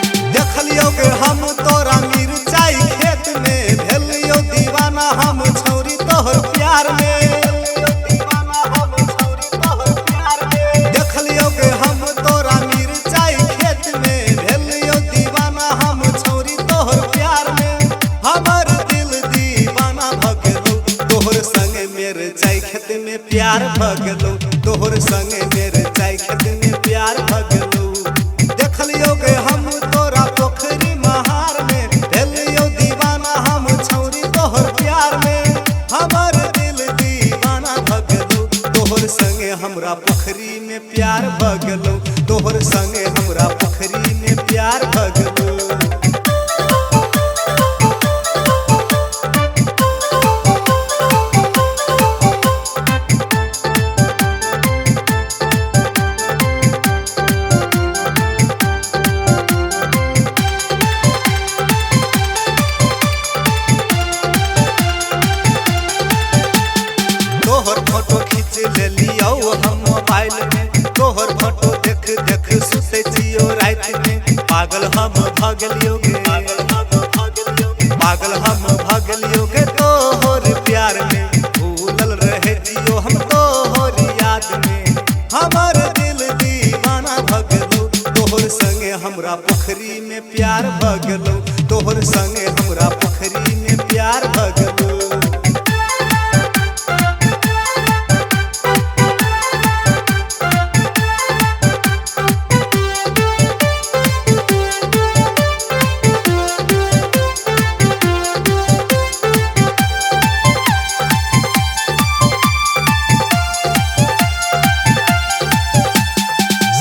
हम तोरा मिरचाई खेत में भेलियो दीवाना हम छौरी तोहर प्यार में देखलियो के हम तोरा मिरचाई खेत में भेलियो दीवाना हम छौरी तोहर प्यार में हमर दिल दीवाना भगलो तोहर संगे मिरचाई खेत में प्यार भगलो तोहर संगे मिरचाई खेत में प्यार भगलो देखलियो के हम तोरा पोखरी हमरा पोखरी में प्यार भगलो तोहर संगे हमरा पोखरी में प्यार भगलो तोहर फोटो खींच लेलियो हम मोबाइल में तोहर फोटो देख देख सुते जियो रात में पागल हम भगलियो गे पागल हम भगलियो गे तोहर प्यार में भूलल रहे जियो हम तोहर याद में हमर दिल दीवाना भगलो तोहर संगे हमरा पोखरी में प्यार भगलो तोहर संगे हमरा पोखरी में प्यार भगलो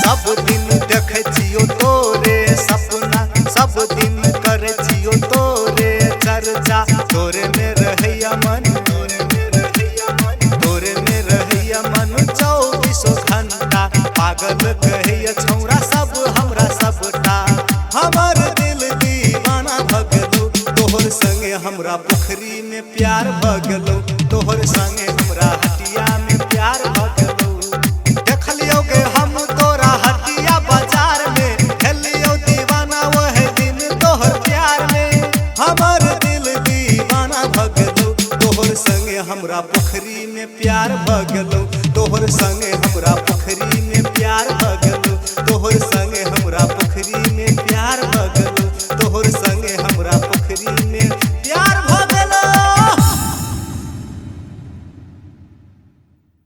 सब दिन देखे छियो तोरे सपना सब दिन करे छियो तोरे चर्चा तोरे में रहैया मन तोरे में रहैया मन 24 घंटा पागल कहैया छौरा सब हमरा सबटा हमर दिल दीवाना भगलो तोहर संगे हमरा पोखरी में प्यार भगलो तोहर संगे हमरा हटिया में प्यार भगलो देखलियो के हम तोरा हटिया बाजार में खेलियो दीवाना वह दिन तोहर प्यार में हमर दिल दीवाना भगलो तोहर संगे हमरा पोखरी में प्यार भगलो तोहर संगे